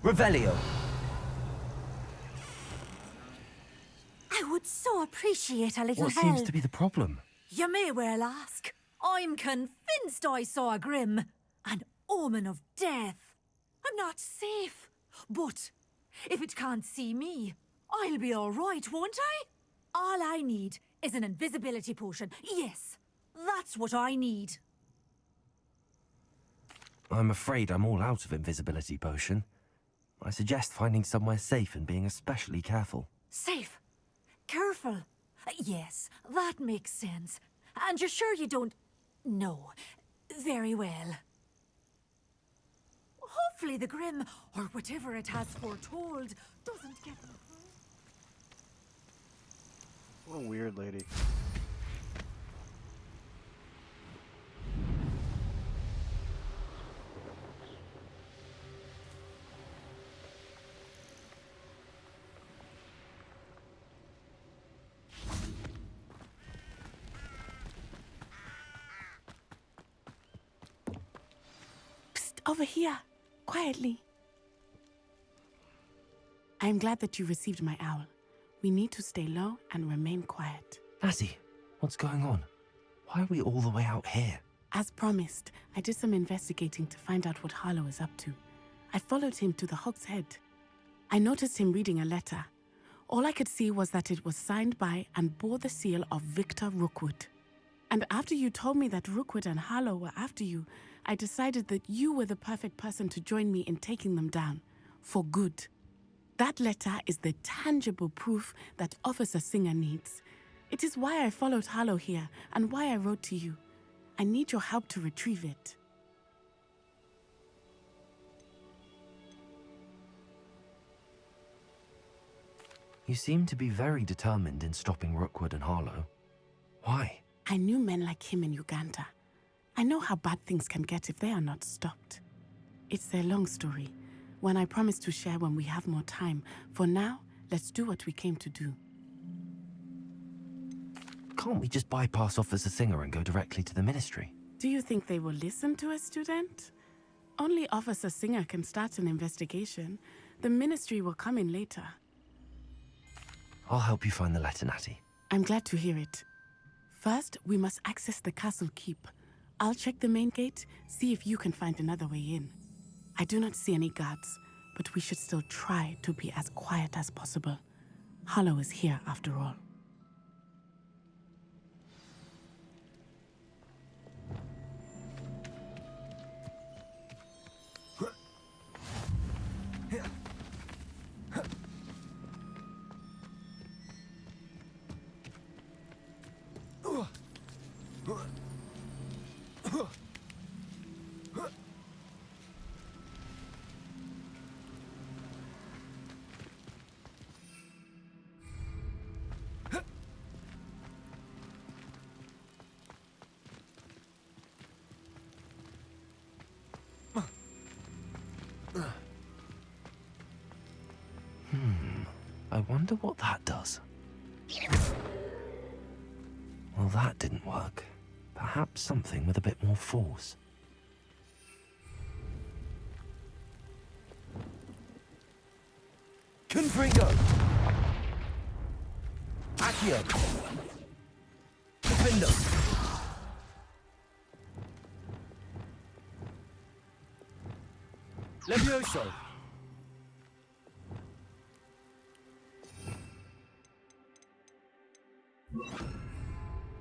Revelio. I would so appreciate a little What help. seems to be the problem? You may well ask. I'm convinced I saw a grim. An omen of death. I'm not safe. But if it can't see me, I'll be all right, won't I? All I need is an invisibility potion. Yes, that's what I need. I'm afraid I'm all out of invisibility potion. I suggest finding somewhere safe and being especially careful. Safe. Careful. Yes, that makes sense. And you're sure you don't... No. Very well. Hopefully the Grim, or whatever it has foretold, doesn't get... What a weird lady. Over here, quietly. I am glad that you received my owl. We need to stay low and remain quiet. Natty, what's going on? Why are we all the way out here? As promised, I did some investigating to find out what Harlow is up to. I followed him to the Hog's Head. I noticed him reading a letter. All I could see was that it was signed by and bore the seal of Victor Rookwood. And after you told me that Rookwood and Harlow were after you, I decided that you were the perfect person to join me in taking them down, for good. That letter is the tangible proof that Officer Singer needs. It is why I followed Harlow here and why I wrote to you. I need your help to retrieve it. You seem to be very determined in stopping Rookwood and Harlow. Why? I knew men like him in Uganda. I know how bad things can get if they are not stopped. It's a long story, one I promise to share when we have more time. For now, let's do what we came to do. Can't we just bypass Officer Singer and go directly to the ministry? Do you think they will listen to a student? Only Officer Singer can start an investigation. The ministry will come in later. I'll help you find the letter, Natty. I'm glad to hear it. First, we must access the castle keep. I'll check the main gate, see if you can find another way in. I do not see any guards, but we should still try to be as quiet as possible. Harlow is here after all. I wonder what that does. Well, that didn't work. Perhaps something with a bit more force. Confringo! Accio! Defender! Levioso!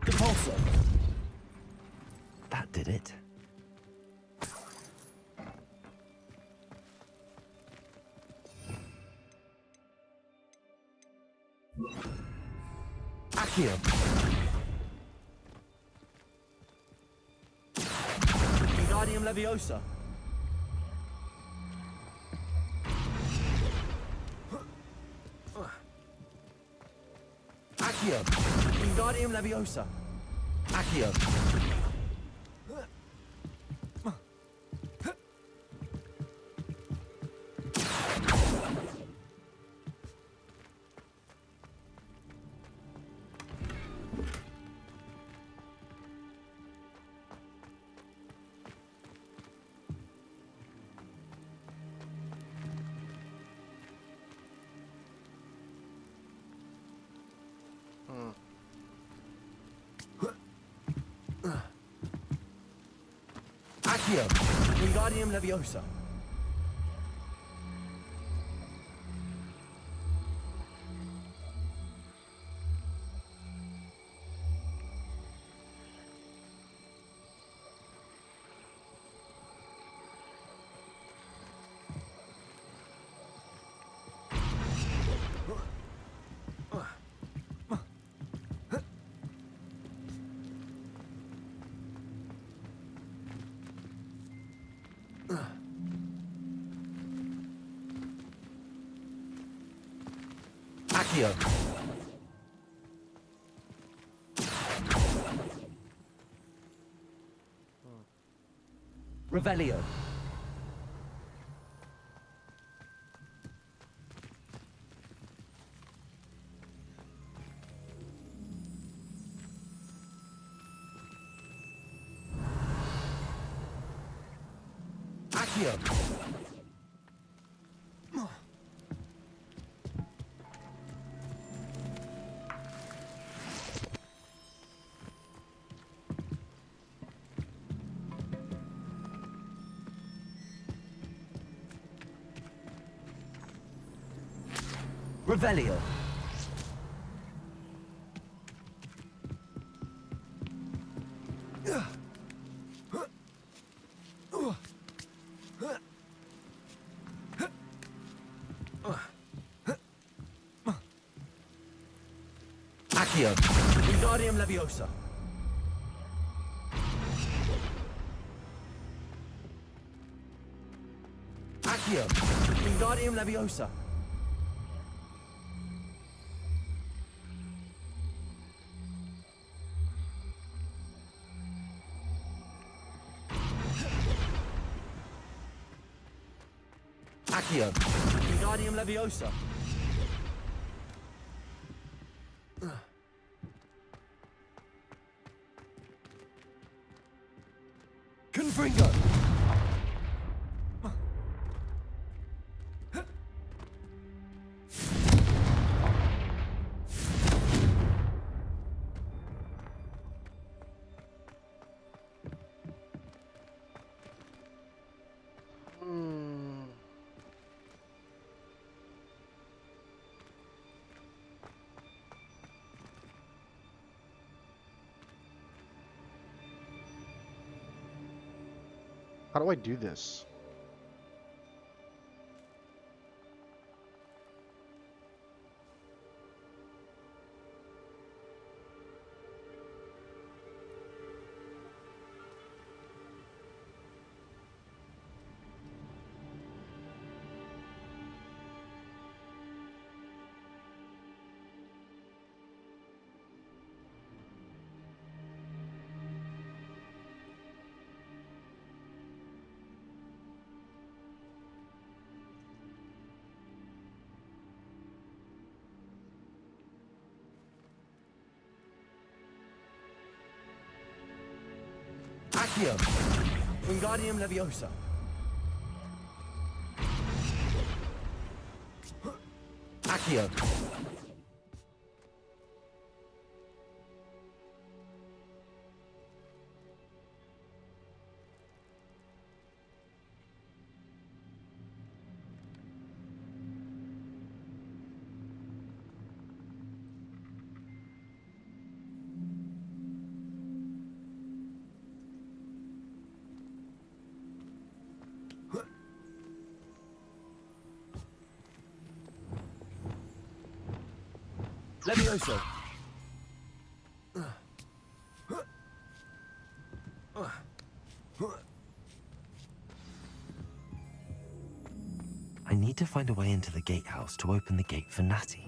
Depulso! That did it. Accio! Wingardium Leviosa! Accio! Wingardium Leviosa! Accio! Accio. Wingardium Leviosa. Accio. Revelio. Accio. Revelio. Accio. Wingardium Leviosa. Accio. Wingardium Leviosa. Accio. Wingardium Leviosa. Confringo. How do I do this? Accio. Wingardium Leviosa. Accio. Leviosa. I need to find a way into the gatehouse to open the gate for Natty.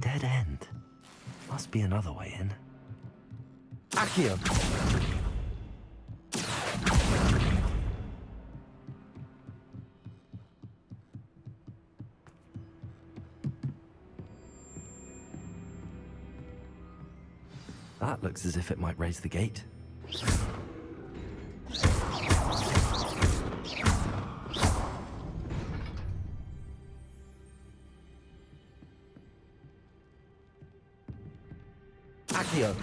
Dead end. Must be another way in. Accio. That looks as if it might raise the gate. Accio.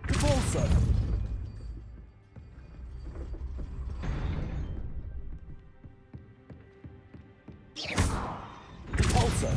Repulsor. Repulsor.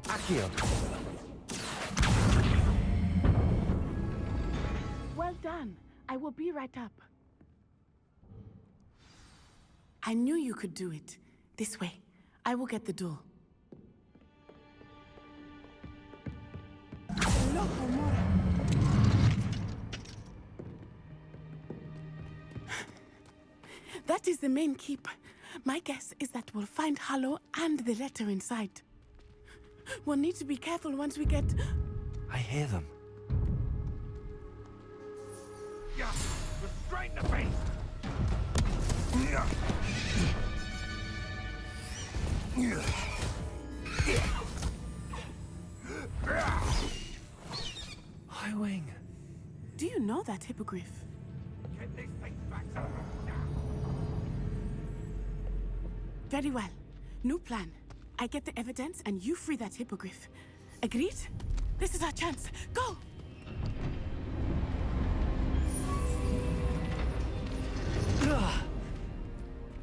Accio. Well done. I will be right up. I knew you could do it. This way. I will get the door. That is the main keep. My guess is that we'll find Harlow and the letter inside. We'll need to be careful once we get... I hear them. Yeah, restrain the beast. Highwing. Do you know that hippogriff? Get this thing back. Very well. New plan. I get the evidence and you free that hippogriff. Agreed? This is our chance. Go!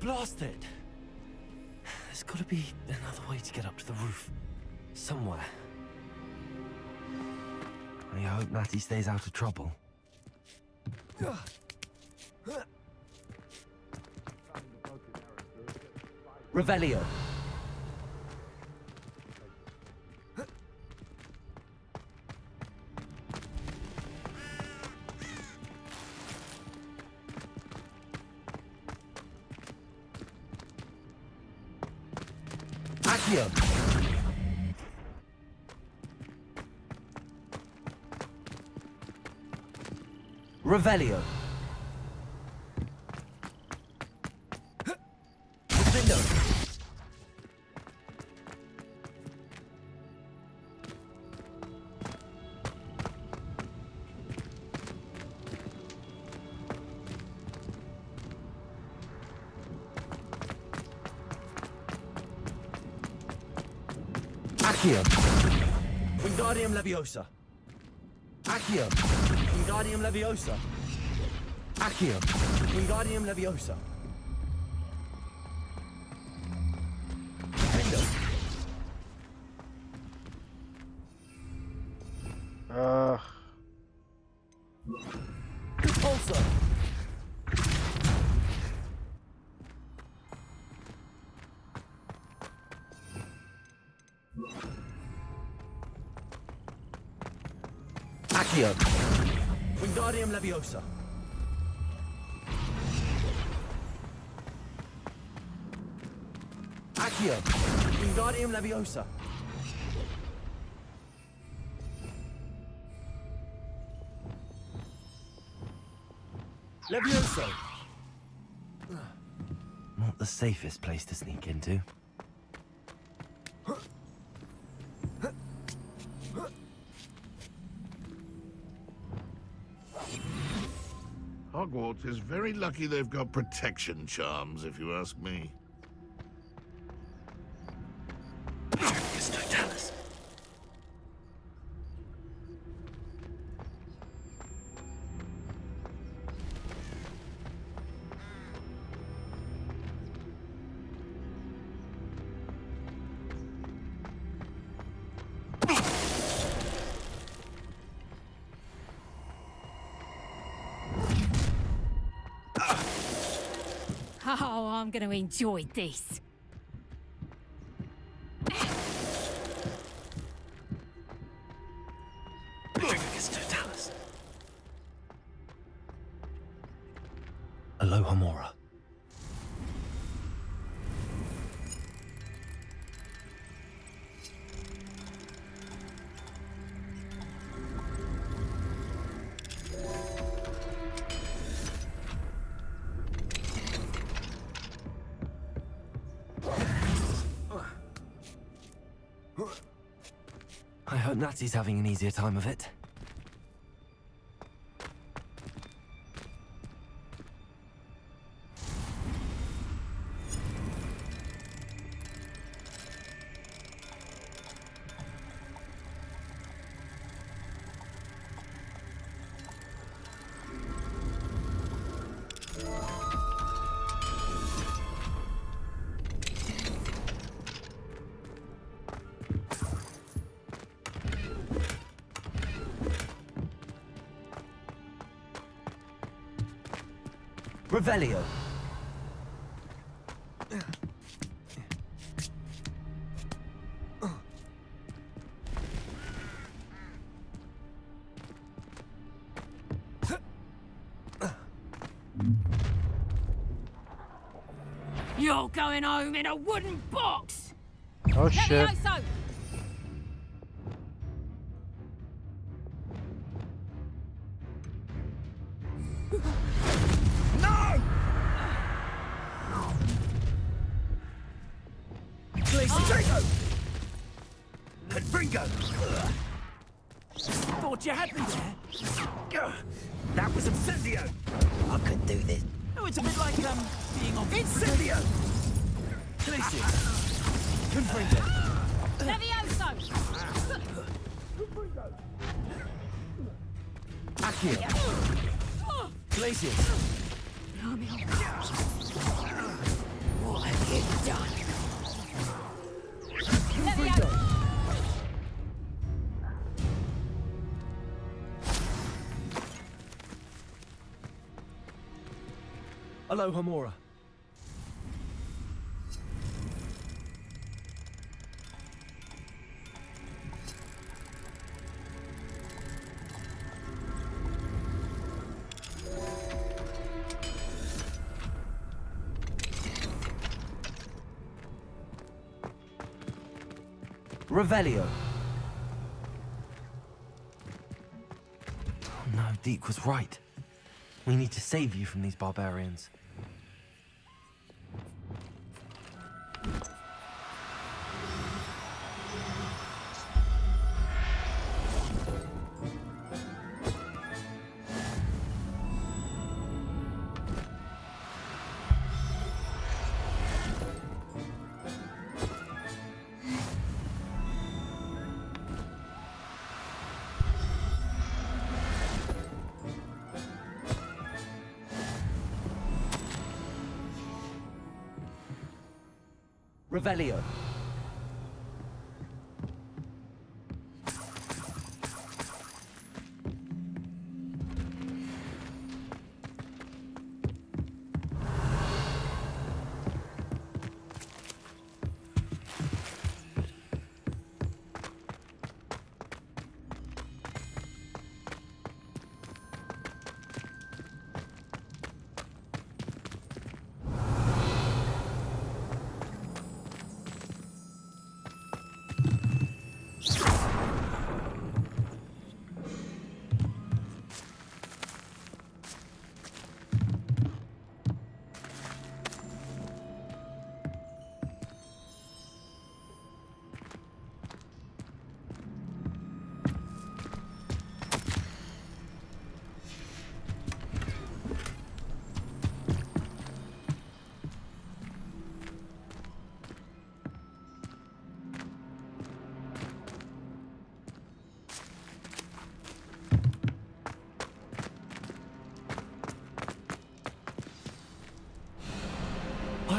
Blast it! There's gotta be another way to get up to the roof. Somewhere. I hope Natty stays out of trouble. Revelio. Accio. Revelio. Window. Accio. Wingardium Leviosa. Accio. Wingardium Leviosa. Accio. Wingardium Leviosa. Window. Repulsor. Accio. Wingardium Leviosa. Accio. Wingardium Leviosa. Levioso. Not the safest place to sneak into. Hogwarts is very lucky they've got protection charms, if you ask me. Totalis. Oh, I'm going to enjoy this. Aloha Mora. I hope Natsy's having an easier time of it. Revelio. You're going home in a wooden box! Oh shit. Levioso! Thought you had me there. That was Incendio. I could do this. Oh, it's a bit like, being on... Incendio! Glacius. Confringo. Levioso! Accio. Glacius. What have you done? Levioso! Aloha Mora. Revelio. Oh no, Deke was right. We need to save you from these barbarians. Revelio.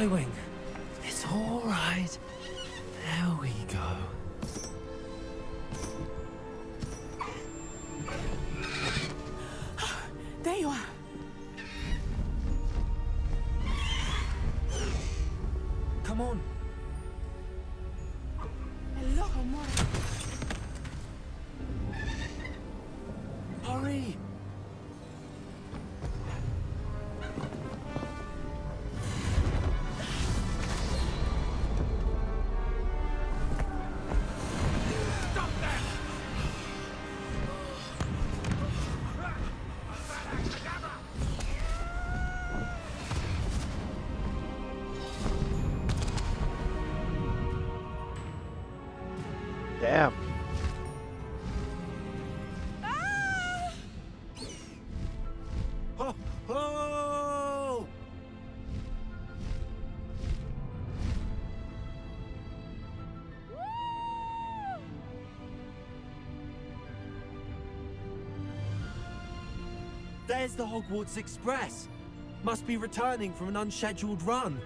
Wing. It's all right. There we go. There you are. There's the Hogwarts Express. Must be returning from an unscheduled run.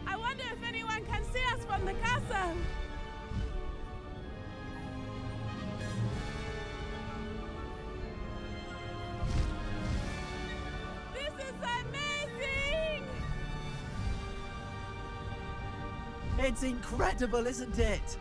I wonder if anyone can see us from the castle. This is amazing! It's incredible, isn't it?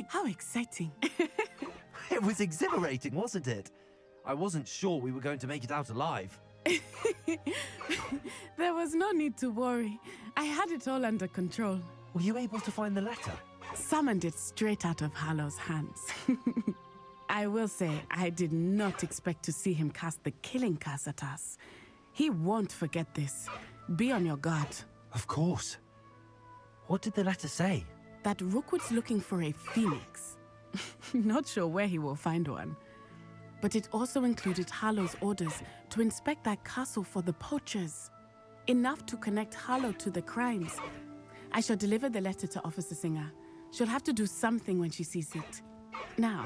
How exciting. It was exhilarating, wasn't it? I wasn't sure we were going to make it out alive. There was no need to worry. I had it all under control. Were you able to find the letter? Summoned it straight out of Hallow's hands. I will say, I did not expect to see him cast the killing curse at us. He won't forget this. Be on your guard. Of course. What did the letter say? That Rookwood's looking for a phoenix. Not sure where he will find one. But it also included Harlow's orders to inspect that castle for the poachers. Enough to connect Harlow to the crimes. I shall deliver the letter to Officer Singer. She'll have to do something when she sees it. Now,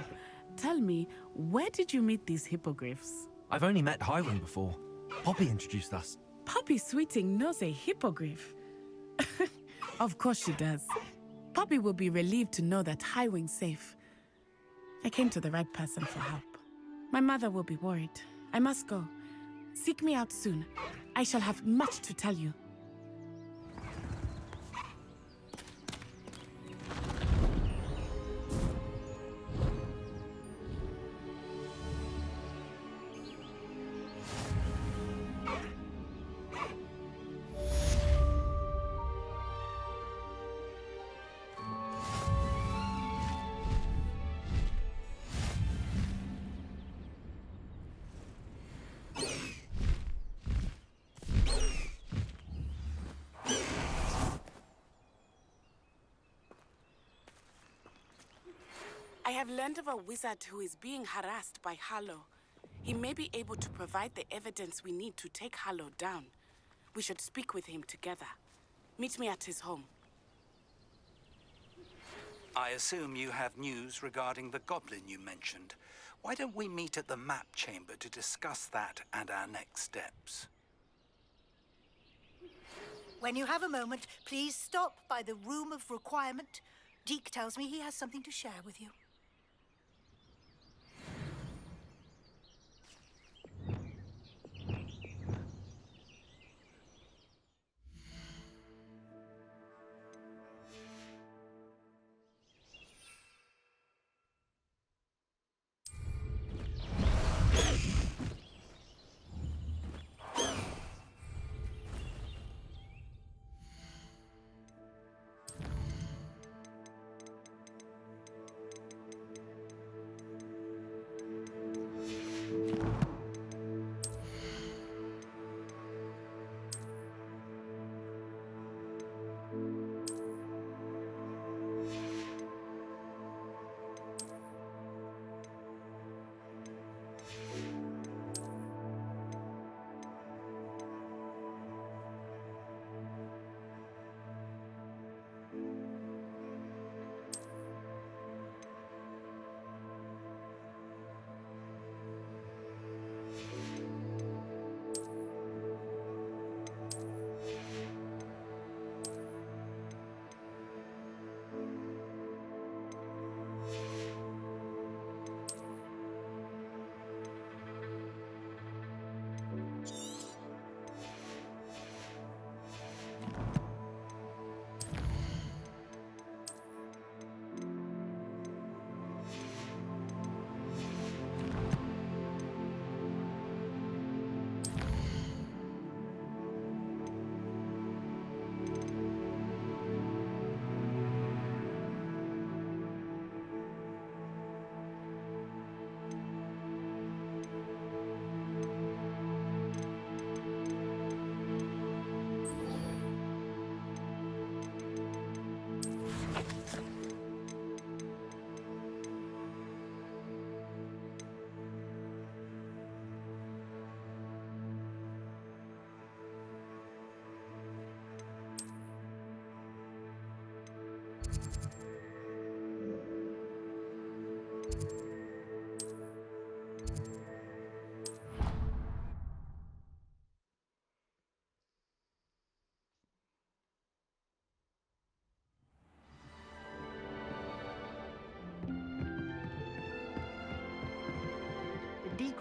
tell me, where did you meet these hippogriffs? I've only met Highwing before. Poppy introduced us. Poppy Sweeting knows a hippogriff. Of course she does. Poppy will be relieved to know that Highwing's safe. I came to the right person for help. My mother will be worried. I must go. Seek me out soon. I shall have much to tell you. I have learned of a wizard who is being harassed by Harlow. He may be able to provide the evidence we need to take Harlow down. We should speak with him together. Meet me at his home. I assume you have news regarding the goblin you mentioned. Why don't we meet at the map chamber to discuss that and our next steps? When you have a moment, please stop by the Room of Requirement. Deke tells me he has something to share with you.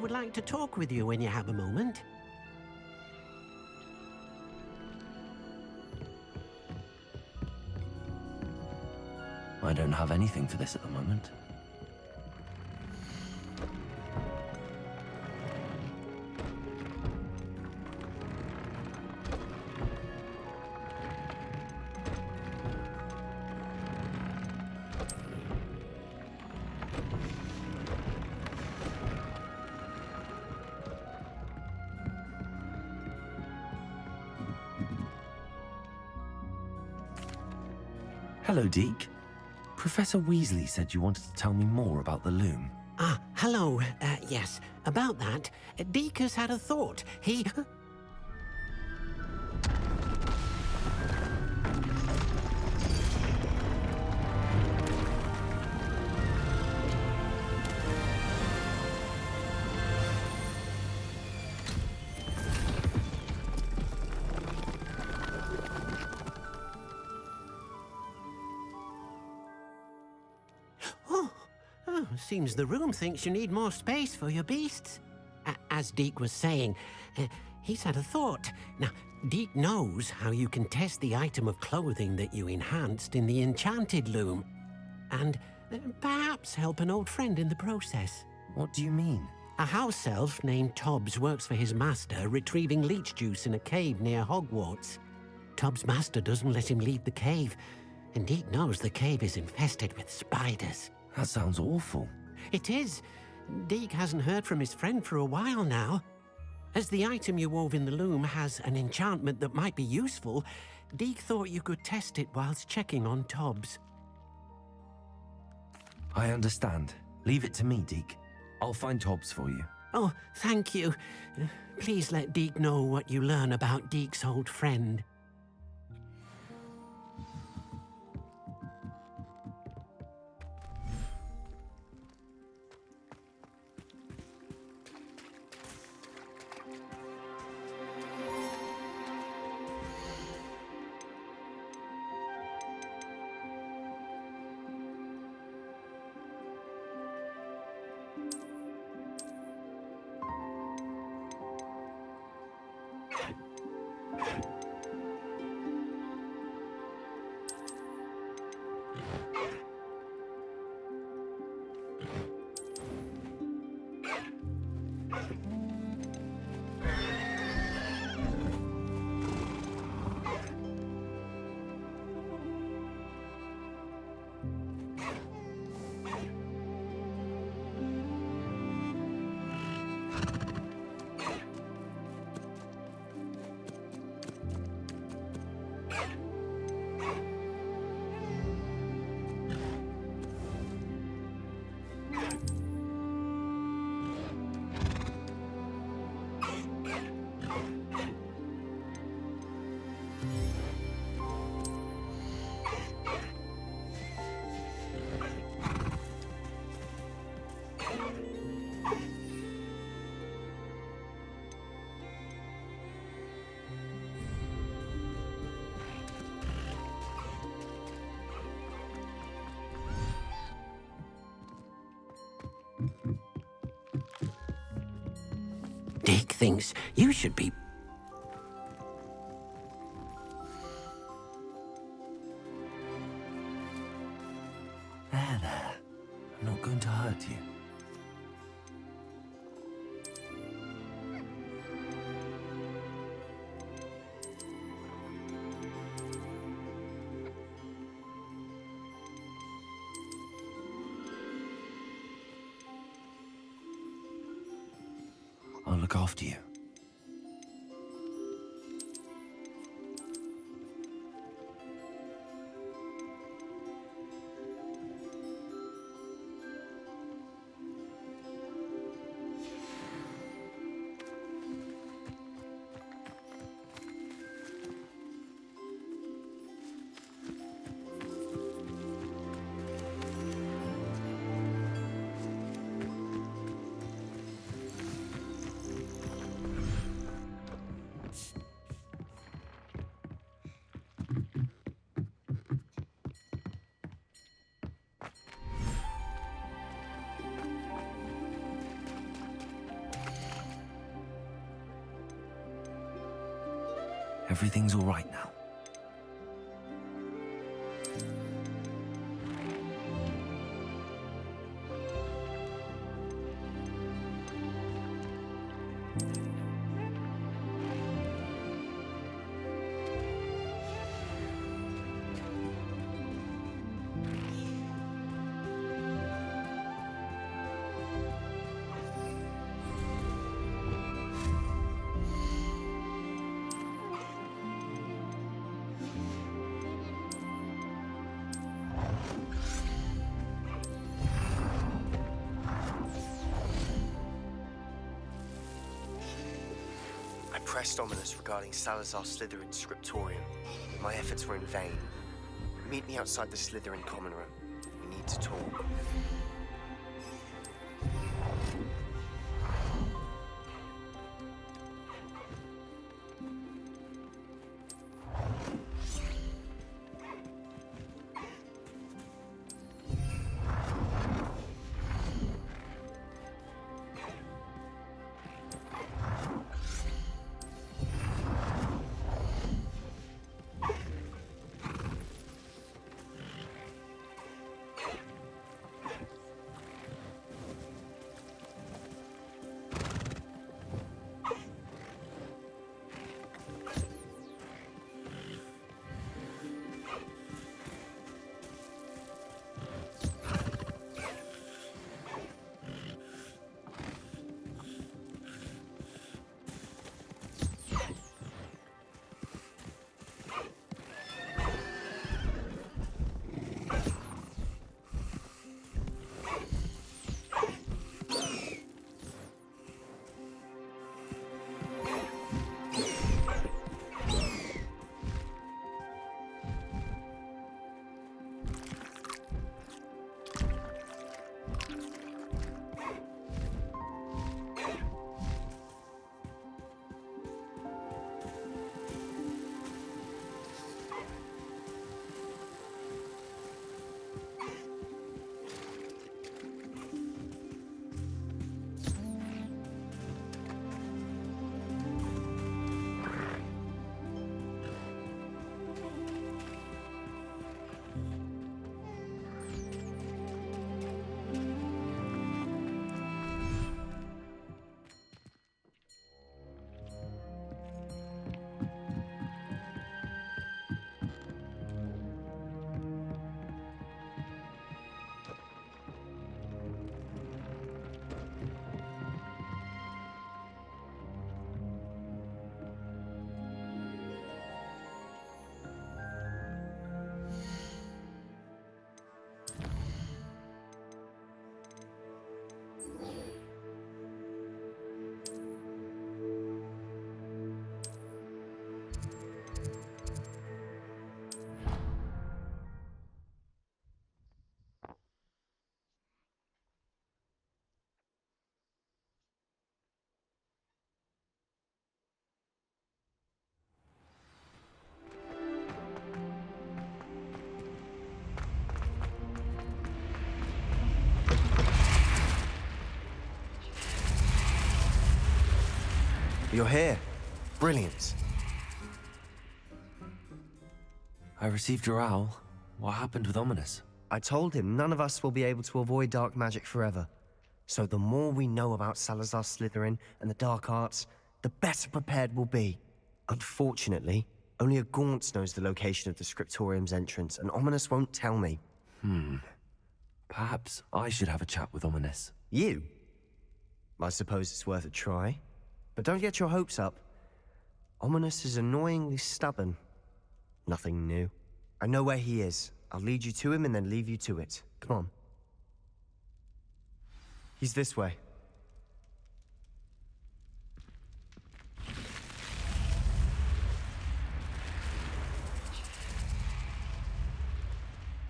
would like to talk with you when you have a moment. I don't have anything for this at the moment. Hello, Deke. Professor Weasley said you wanted to tell me more about the loom. Ah, hello. Yes, about that, Deke has had a thought. He... Seems the room thinks you need more space for your beasts. As Deke was saying, he's had a thought. Now, Deke knows how you can test the item of clothing that you enhanced in the enchanted loom. And perhaps help an old friend in the process. What do you mean? A house elf named Tobbs works for his master, retrieving leech juice in a cave near Hogwarts. Tobbs' master doesn't let him leave the cave, and Deke knows the cave is infested with spiders. That sounds awful. It is. Deke hasn't heard from his friend for a while now. As the item you wove in the loom has an enchantment that might be useful, Deke thought you could test it whilst checking on Tobbs. I understand. Leave it to me, Deke. I'll find Tobbs for you. Oh, thank you. Please let Deke know what you learn about Deke's old friend. Deke thinks you should be... There. I'm not going to hurt you. I'll look after you. Everything's all right now. I pressed Ominous regarding Salazar Slytherin's scriptorium. My efforts were in vain. Meet me outside the Slytherin common room. We need to talk. You're here. Brilliant. I received your owl. What happened with Ominous? I told him none of us will be able to avoid dark magic forever. So the more we know about Salazar Slytherin and the dark arts, the better prepared we'll be. Unfortunately, only a Gaunt knows the location of the scriptorium's entrance, and Ominous won't tell me. Perhaps I should have a chat with Ominous. You? I suppose it's worth a try. But don't get your hopes up. Ominous is annoyingly stubborn. Nothing new. I know where he is. I'll lead you to him and then leave you to it. Come on. He's this way.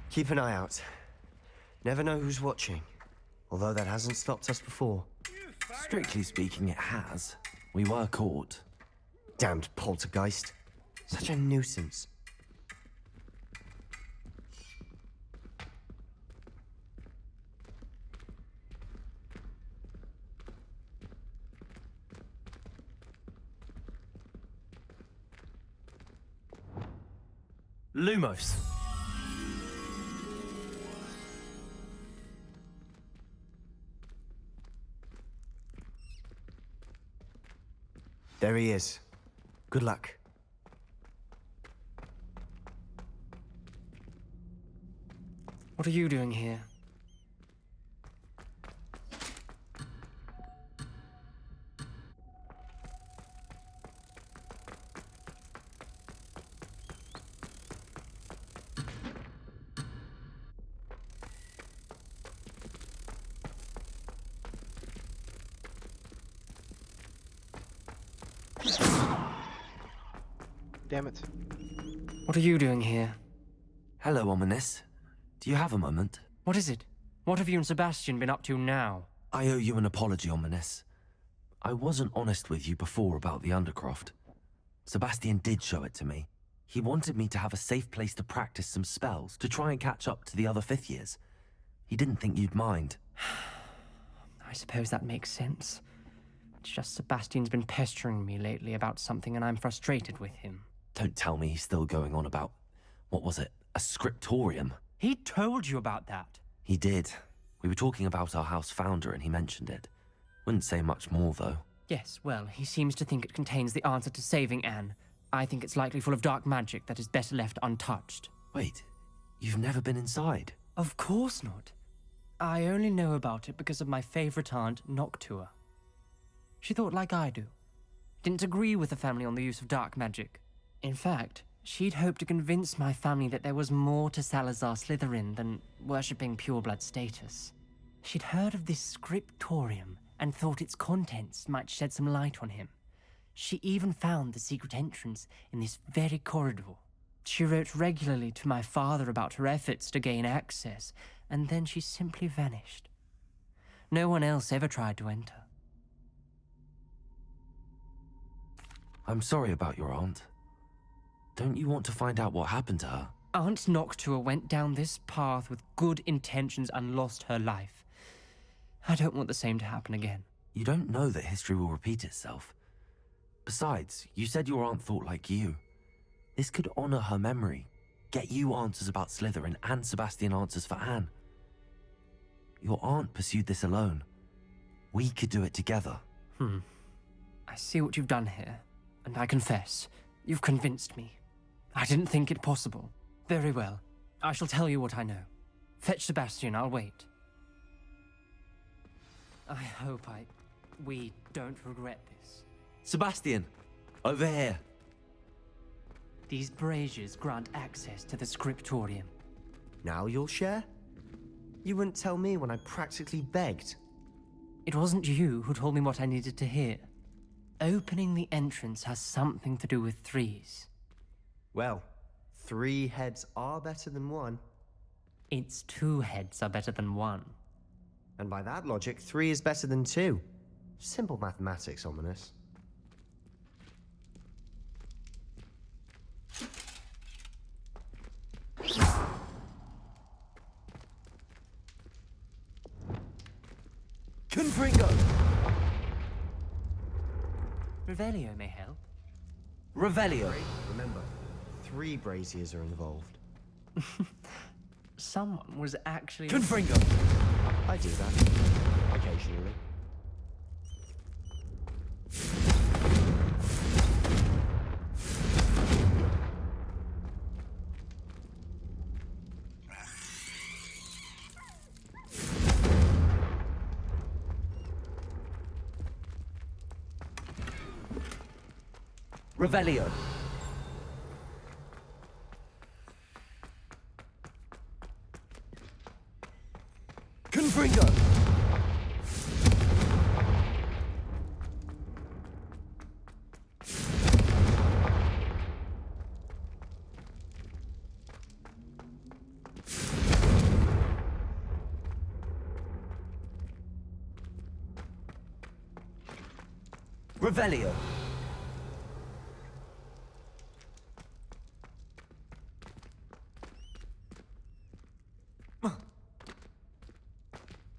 Keep an eye out. Never know who's watching. Although that hasn't stopped us before. Strictly speaking, it has. We were caught. Damned poltergeist. Such a nuisance. Lumos. There he is. Good luck. What are you doing here? Damn it. What are you doing here? Hello, Ominous. Do you have a moment? What is it? What have you and Sebastian been up to now? I owe you an apology, Ominous. I wasn't honest with you before about the Undercroft. Sebastian did show it to me. He wanted me to have a safe place to practice some spells, to try and catch up to the other 5th years. He didn't think you'd mind. I suppose that makes sense. It's just Sebastian's been pestering me lately about something and I'm frustrated with him. Don't tell me he's still going on about, what was it, a scriptorium? He told you about that. He did. We were talking about our house founder and he mentioned it. Wouldn't say much more, though. Yes, well, he seems to think it contains the answer to saving Anne. I think it's likely full of dark magic that is better left untouched. Wait, you've never been inside? Of course not. I only know about it because of my favorite aunt, Noctua. She thought like I do. Didn't agree with the family on the use of dark magic. In fact, she'd hoped to convince my family that there was more to Salazar Slytherin than worshipping pureblood status. She'd heard of this scriptorium and thought its contents might shed some light on him. She even found the secret entrance in this very corridor. She wrote regularly to my father about her efforts to gain access, and then she simply vanished. No one else ever tried to enter. I'm sorry about your aunt. Don't you want to find out what happened to her? Aunt Noctua went down this path with good intentions and lost her life. I don't want the same to happen again. You don't know that history will repeat itself. Besides, you said your aunt thought like you. This could honor her memory, get you answers about Slytherin and Sebastian answers for Anne. Your aunt pursued this alone. We could do it together. I see what you've done here, and I confess, you've convinced me. I didn't think it possible. Very well. I shall tell you what I know. Fetch Sebastian, I'll wait. I hope we don't regret this. Sebastian, over here. These braziers grant access to the scriptorium. Now you'll share? You wouldn't tell me when I practically begged. It wasn't you who told me what I needed to hear. Opening the entrance has something to do with threes. Well, 3 heads are better than 1. It's 2 heads are better than 1. And by that logic, 3 is better than 2. Simple mathematics, Ominous. Confringo! Revelio may help. Revelio. Remember, 3 braziers are involved. Someone was actually... Confringo! I do that. Occasionally. Revelio. Confringo. Revelio.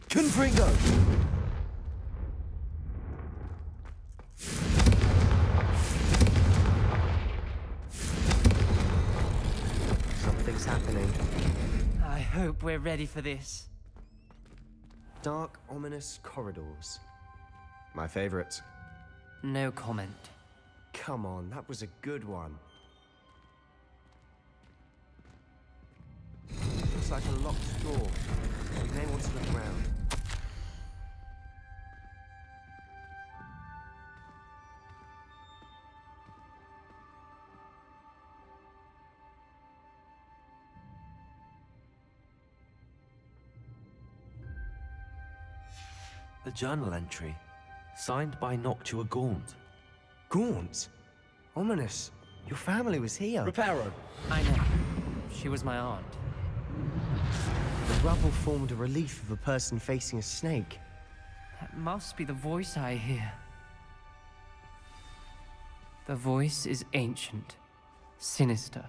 Confringo! what's happening. I hope we're ready for this. Dark, ominous corridors. My favorite. No comment. Come on, that was a good one. Looks like a locked door. We may want to look around. A journal entry, signed by Noctua Gaunt. Gaunt? Ominous. Your family was here. Reparo. I know. She was my aunt. The rubble formed a relief of a person facing a snake. That must be the voice I hear. The voice is ancient, sinister.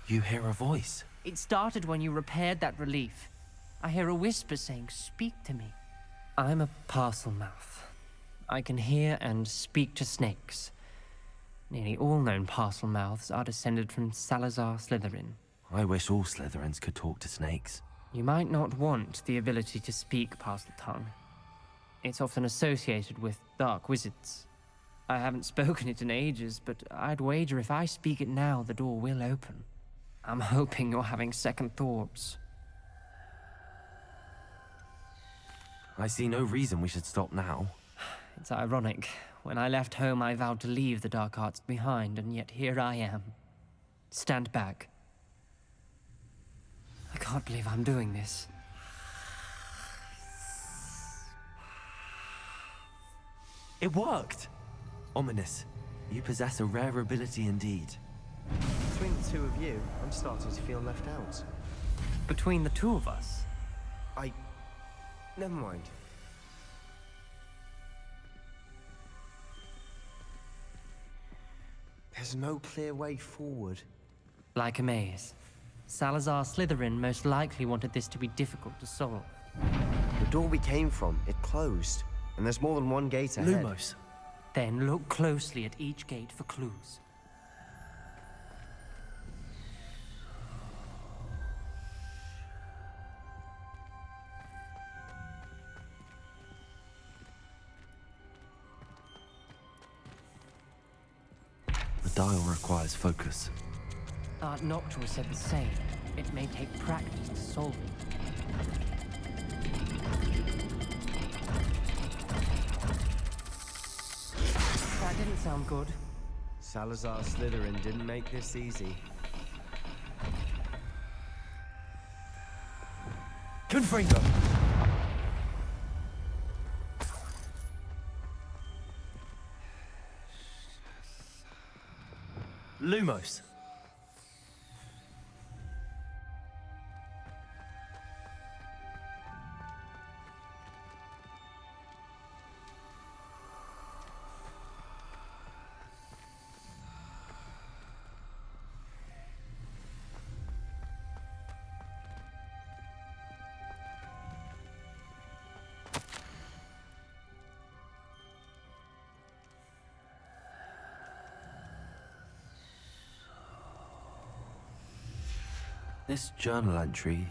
You hear a voice? It started when you repaired that relief. I hear a whisper saying, "Speak to me." I'm a parcel mouth. I can hear and speak to snakes. Nearly all known parcel mouths are descended from Salazar Slytherin. I wish all Slytherins could talk to snakes. You might not want the ability to speak parcel tongue. It's often associated with dark wizards. I haven't spoken it in ages, but I'd wager if I speak it now, the door will open. I'm hoping you're having second thoughts. I see no reason we should stop now. It's ironic. When I left home, I vowed to leave the dark arts behind, and yet here I am. Stand back. I can't believe I'm doing this. It worked! Ominous, you possess a rare ability indeed. Between the two of you, I'm starting to feel left out. Between the two of us? Never mind. There's no clear way forward. Like a maze. Salazar Slytherin most likely wanted this to be difficult to solve. The door we came from, it closed. And there's more than one gate ahead. Lumos. Then look closely at each gate for clues. The dial requires focus. Aunt Noctua said the same. It may take practice to solve it. That didn't sound good. Salazar Slytherin didn't make this easy. Confringo. Lumos. This journal entry,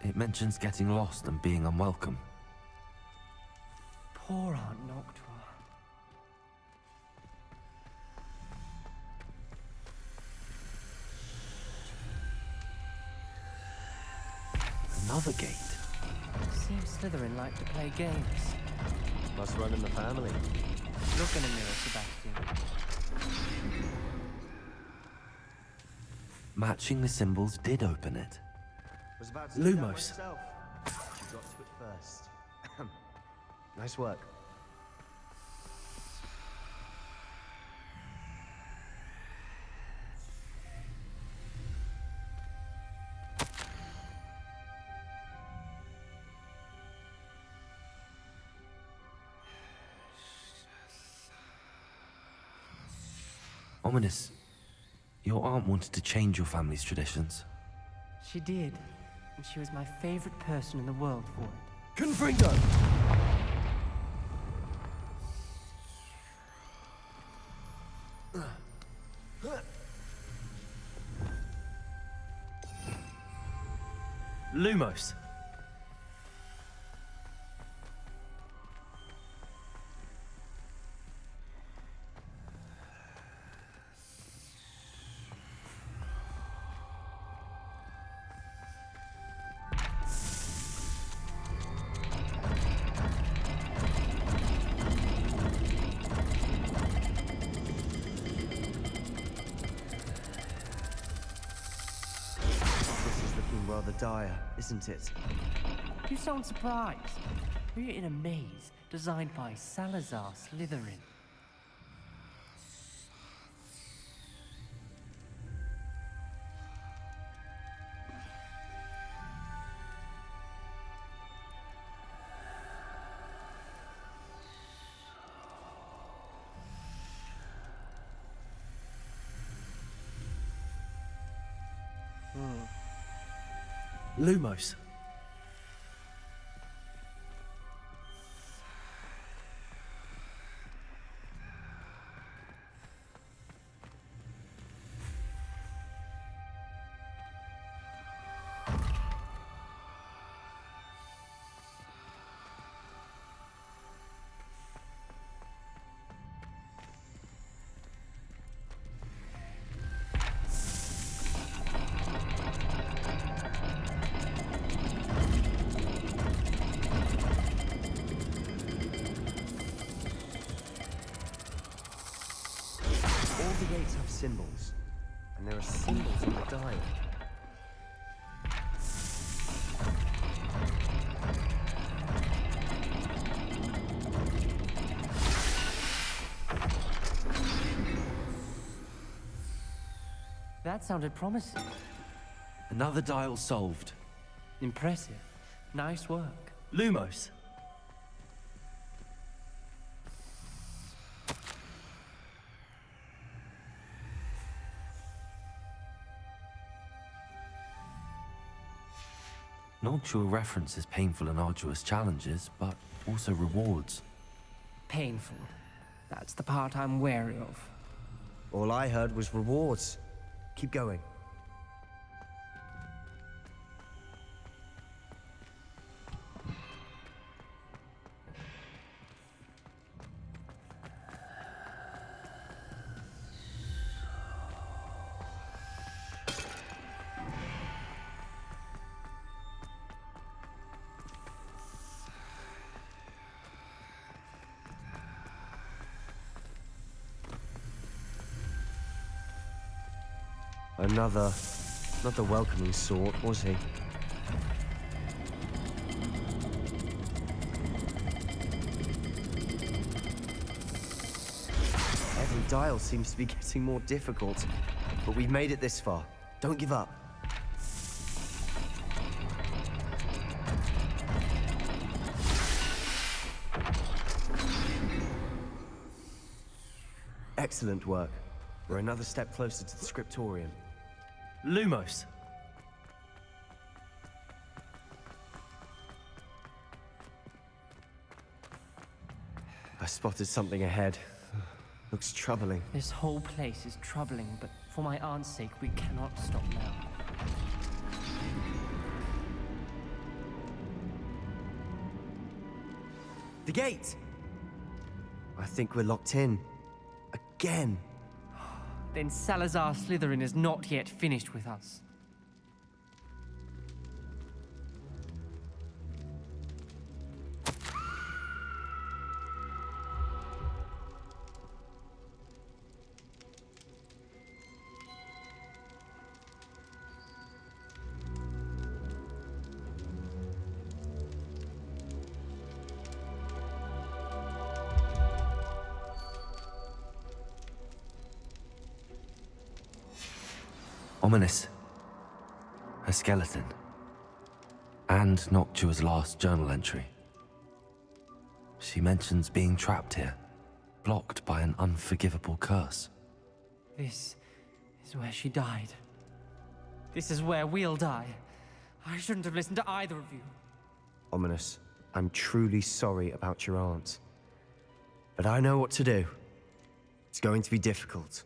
it mentions getting lost and being unwelcome. Poor Aunt Noctua. Another gate. Seems Slytherin like to play games. Must run in the family. Look in a mirror, Sebastian. Matching the symbols did open it. Was about to do that Lumos. myself. You got to it first. Nice work. Ominous, your aunt wanted to change your family's traditions. She did. And she was my favorite person in the world for it. Confringo. Lumos. Rather dire, isn't it? You sound surprised. We're in a maze designed by Salazar Slytherin. Lumos. All the gates have symbols, and there are symbols on the dial. That sounded promising. Another dial solved. Impressive. Nice work. Lumos. Noctua references painful and arduous challenges, but also rewards. Painful. That's the part I'm wary of. All I heard was rewards. Keep going. Not the welcoming sort, was he? Every dial seems to be getting more difficult, but we've made it this far. Don't give up. Excellent work. We're another step closer to the scriptorium. Lumos. I spotted something ahead. Looks troubling. This whole place is troubling, but for my aunt's sake, we cannot stop now. The gate! I think we're locked in. Again. Then Salazar Slytherin is not yet finished with us. Ominous. A skeleton. And Noctua's last journal entry. She mentions being trapped here, blocked by an unforgivable curse. This is where she died. This is where we'll die. I shouldn't have listened to either of you. Ominous, I'm truly sorry about your aunt. But I know what to do. It's going to be difficult.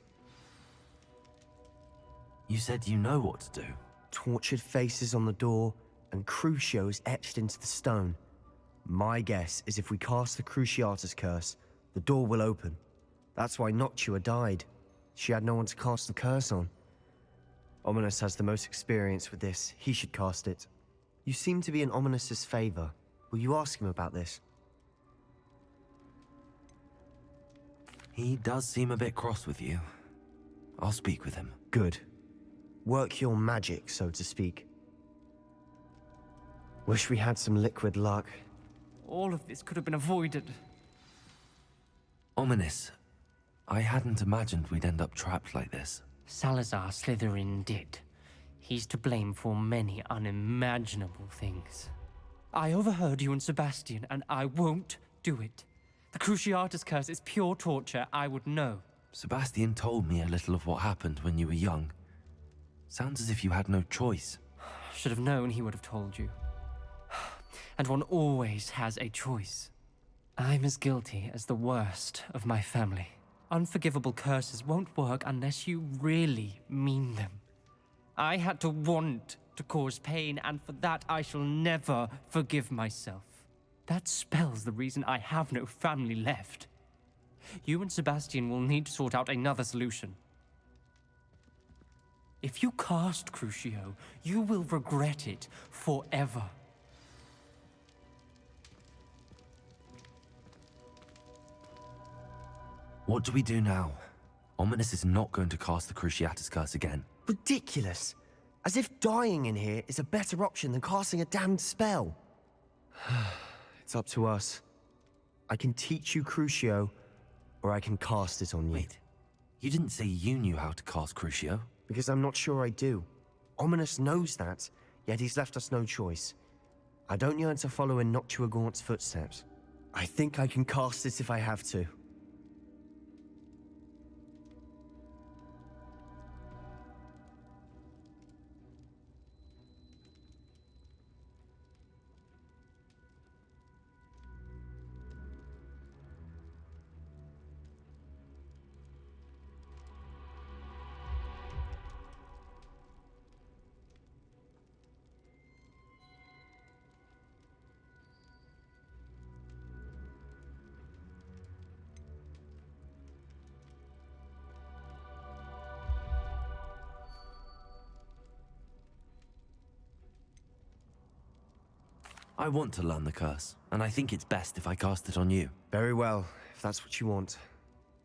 You said you know what to do. Tortured faces on the door, and Crucio is etched into the stone. My guess is if we cast the Cruciatus curse, the door will open. That's why Noctua died. She had no one to cast the curse on. Ominous has the most experience with this. He should cast it. You seem to be in Ominous's favor. Will you ask him about this? He does seem a bit cross with you. I'll speak with him. Good. Work your magic, so to speak. Wish we had some liquid luck. All of this could have been avoided. Ominous, I hadn't imagined we'd end up trapped like this. Salazar Slytherin did. He's to blame for many unimaginable things. I overheard you and Sebastian, and I won't do it. The Cruciatus curse is pure torture, I would know. Sebastian told me a little of what happened when you were young. Sounds as if you had no choice. Should have known he would have told you. And one always has a choice. I'm as guilty as the worst of my family. Unforgivable curses won't work unless you really mean them. I had to want to cause pain, and for that I shall never forgive myself. That spells the reason I have no family left. You and Sebastian will need to sort out another solution. If you cast Crucio, you will regret it forever. What do we do now? Ominous is not going to cast the Cruciatus curse again. Ridiculous! As if dying in here is a better option than casting a damned spell. It's up to us. I can teach you Crucio, or I can cast it on you. Wait, you didn't say you knew how to cast Crucio? Because I'm not sure I do. Ominous knows that, yet he's left us no choice. I don't yearn to follow in Noctua Gaunt's footsteps. I think I can cast it if I have to. I want to learn the curse, and I think it's best if I cast it on you. Very well, if that's what you want.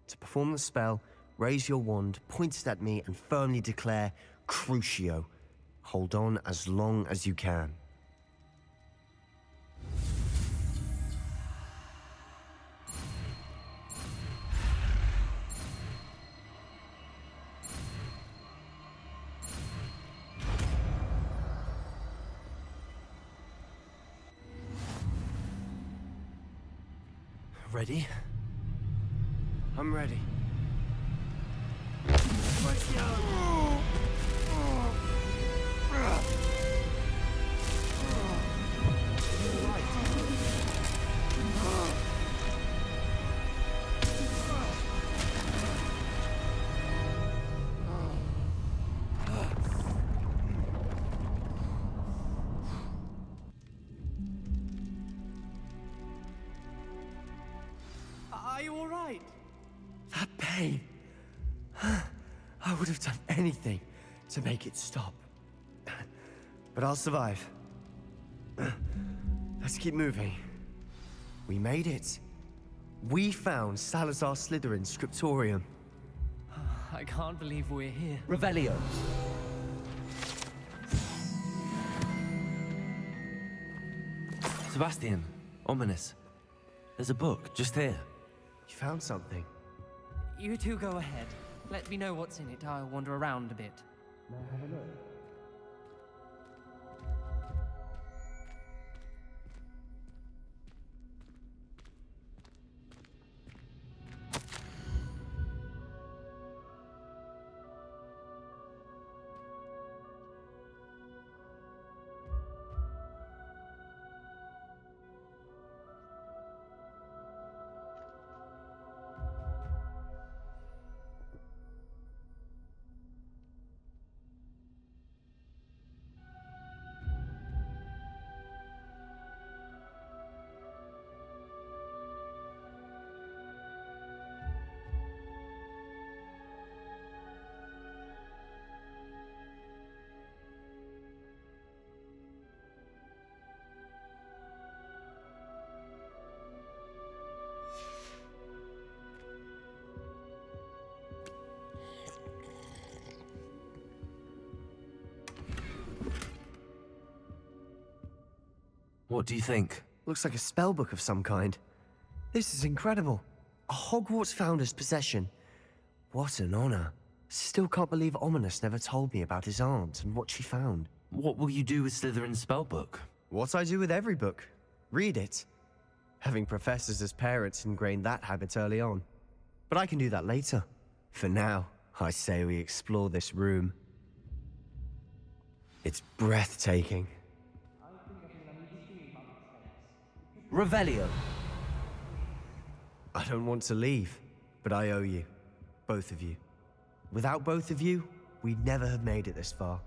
To perform the spell, raise your wand, point it at me, and firmly declare, Crucio. Hold on as long as you can. Ready? I'm ready. Are you all right? That pain. I would have done anything to make it stop. But I'll survive. Let's keep moving. We made it. We found Salazar Slytherin's scriptorium. I can't believe we're here. Revelio. Sebastian, Ominous. There's a book just here. You found something. You two go ahead. Let me know what's in it. I'll wander around a bit. What do you think? Looks like a spellbook of some kind. This is incredible. A Hogwarts founder's possession. What an honor. Still can't believe Ominous never told me about his aunt and what she found. What will you do with Slytherin's spellbook? What I do with every book. Read it. Having professors as parents ingrained that habit early on. But I can do that later. For now, I say we explore this room. It's breathtaking. Revelio. I don't want to leave, but I owe you. Both of you. Without both of you, we'd never have made it this far.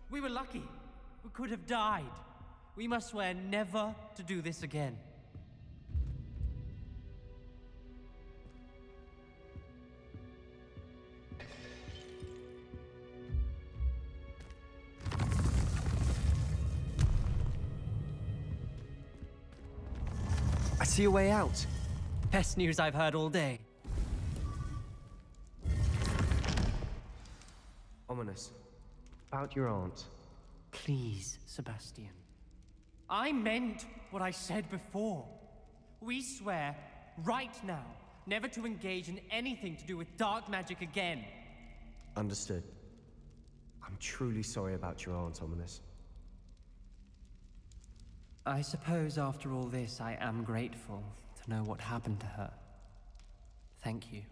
We were lucky. We could have died. We must swear never to do this again. I see a way out. Best news I've heard all day. Ominous. About your aunt. Please, Sebastian. I meant what I said before. We swear, right now, never to engage in anything to do with dark magic again. Understood. I'm truly sorry about your aunt, Ominous. I suppose after all this, I am grateful to know what happened to her. Thank you.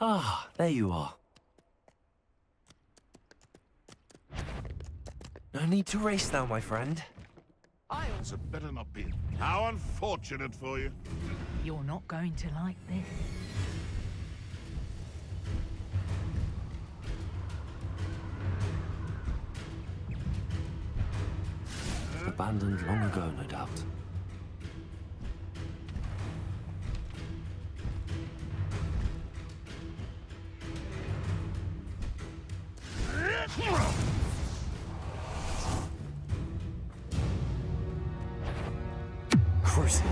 Ah, there you are. No need to race now, my friend. So better not be. How unfortunate for you. You're not going to like this. Abandoned long ago, no doubt. Crucial.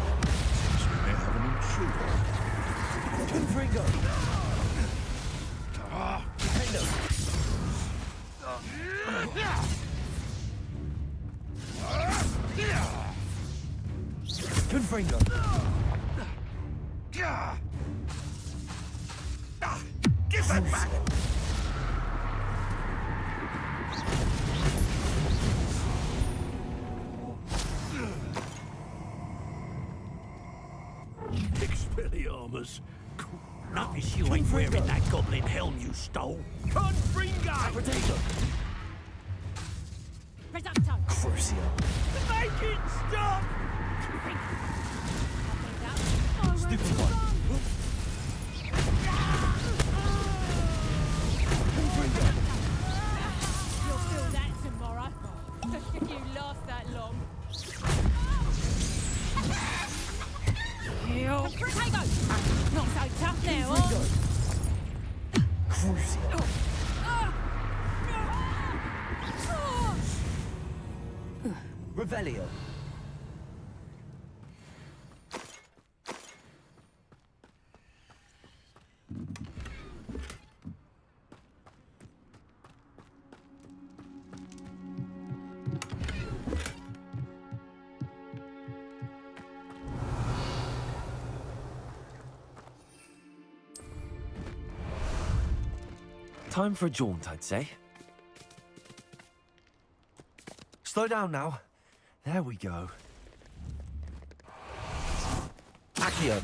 Seems we may have an intruder. Confringo! Confringo! Give that back! Expelliarmus. Notice you ain't wearing that goblin helm you stole. Confringo! Reducto! Crucio. Make it stop! Stupid one. You'll feel that tomorrow. If you last that long. Potato! Not so tough now, huh? Crucio. Revelio. Time for a jaunt, I'd say. Slow down now. There we go. Accio.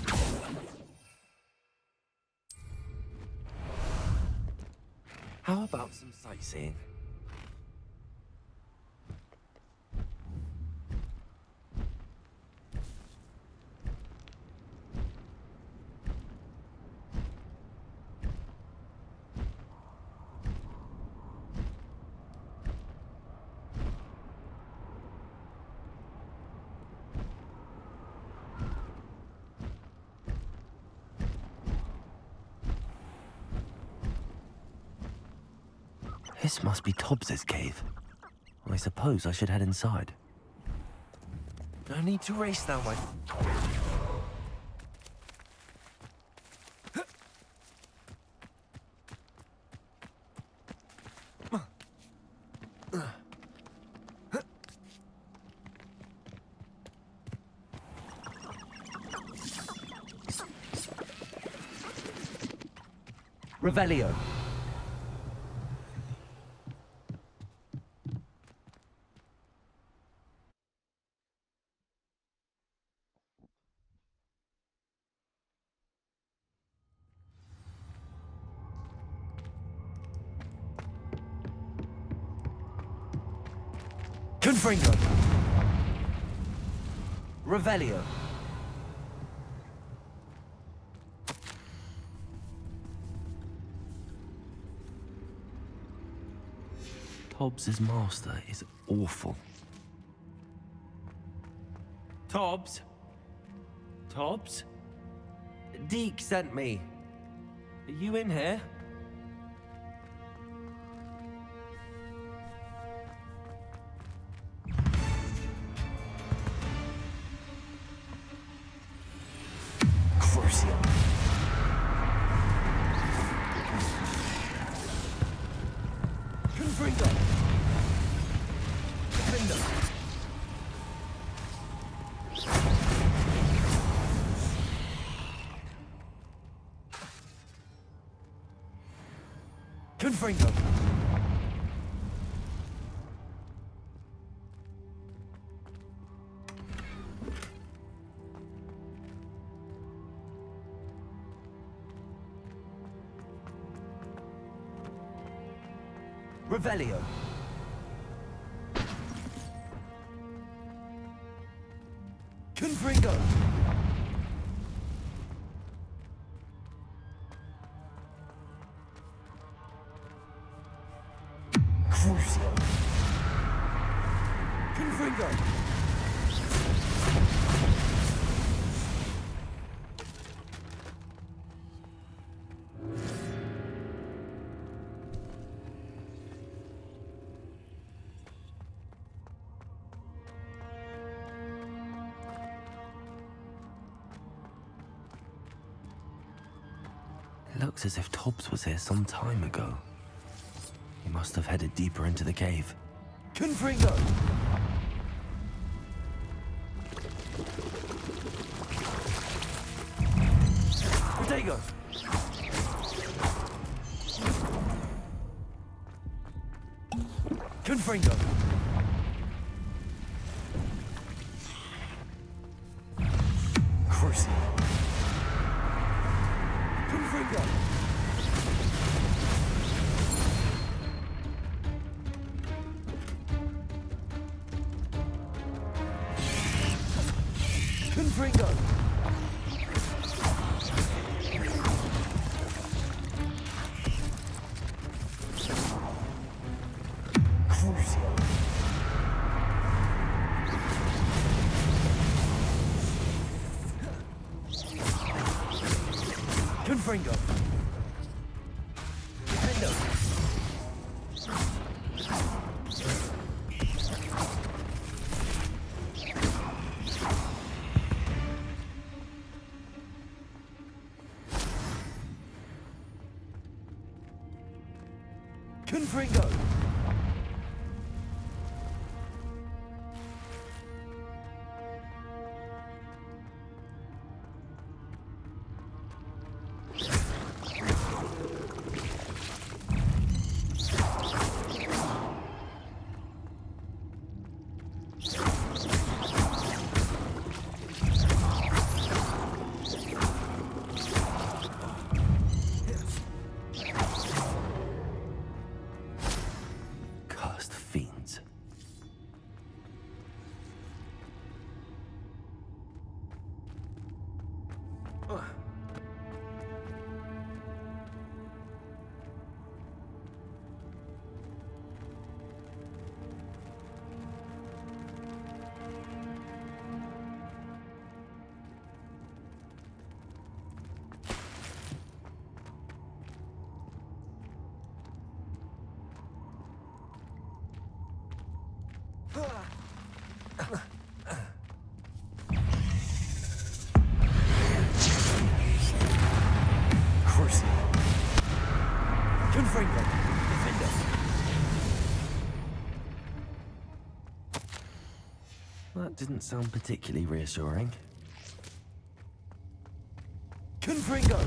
How about some sightseeing? This must be Tobbs's cave. I suppose I should head inside. No need to race now, my... Revelio. Confringo. Revelio. Tobbs's master is awful. Tobbs? Tobbs? Deke sent me. Are you in here? Crucio. Confringo. Defender. Confringo. Revelio. Confringo. Crucio. Confringo. It looks as if Tobbs was here some time ago. He must have headed deeper into the cave. Confringo! Protego! Confringo! Crucio! Confringo! Confringo! Crucio! Confringo! Defendo! Confringo! Cursed fiends. Crucio. Confringo. Defendo. That didn't sound particularly reassuring. Confringo.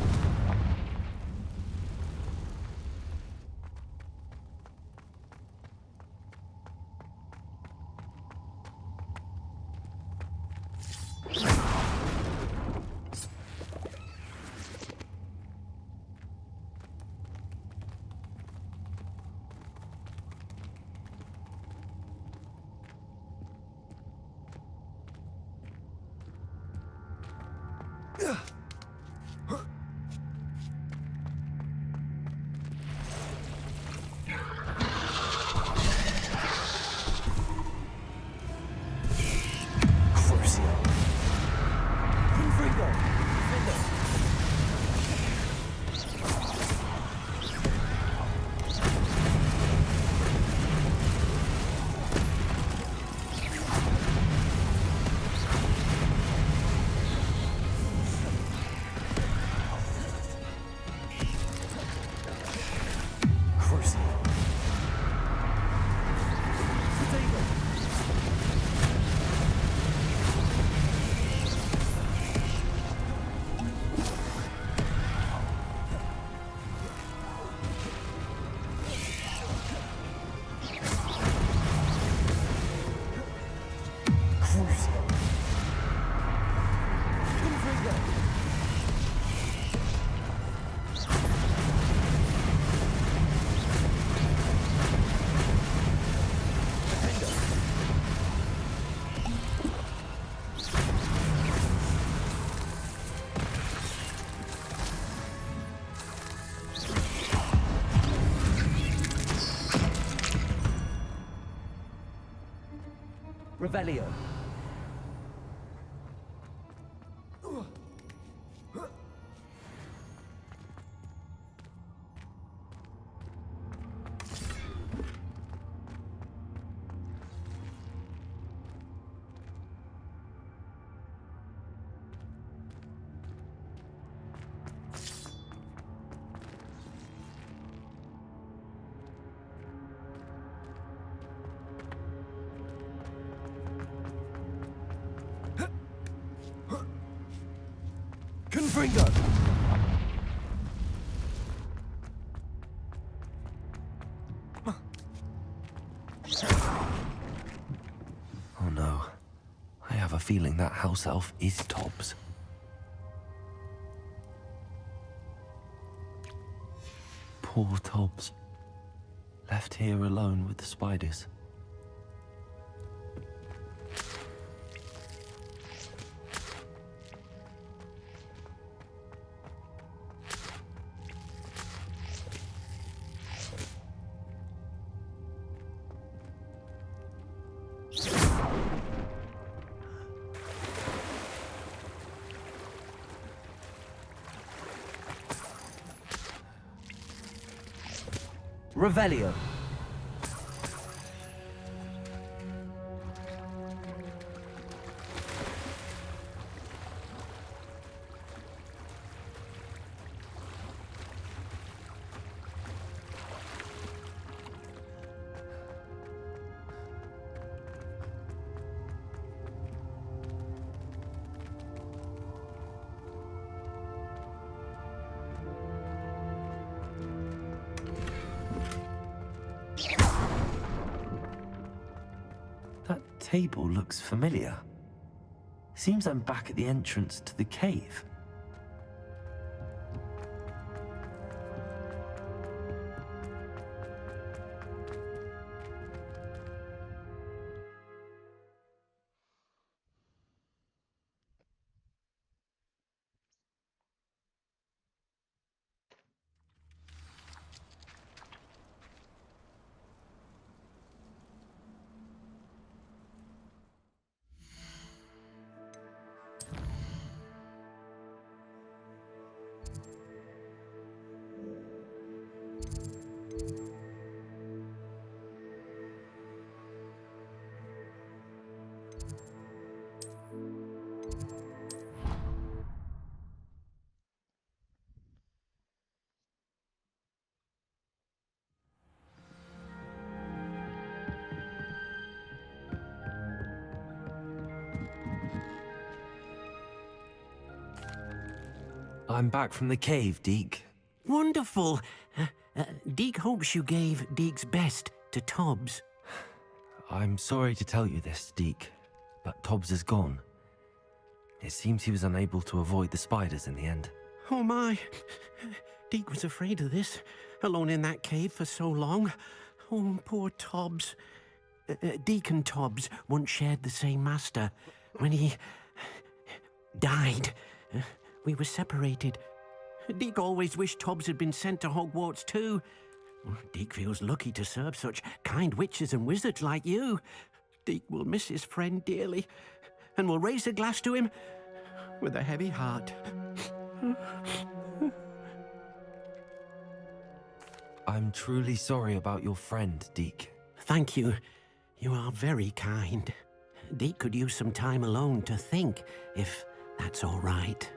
Revelio. Confringo! Oh no. I have a feeling that house elf is Tobbs. Poor Tobbs. Left here alone with the spiders. Revelio. That table looks familiar. Seems I'm back at the entrance to the cave. I'm back from the cave, Deke. Wonderful. Deke hopes you gave Deke's best to Tobbs. I'm sorry to tell you this, Deke, but Tobbs is gone. It seems he was unable to avoid the spiders in the end. Oh my. Deke was afraid of this, alone in that cave for so long. Oh, poor Tobbs. Deke and Tobbs once shared the same master. When he died, we were separated. Deke always wished Tobbs had been sent to Hogwarts too. Deke feels lucky to serve such kind witches and wizards like you. Deke will miss his friend dearly, and will raise a glass to him with a heavy heart. I'm truly sorry about your friend, Deke. Thank you. You are very kind. Deke could use some time alone to think, if that's all right.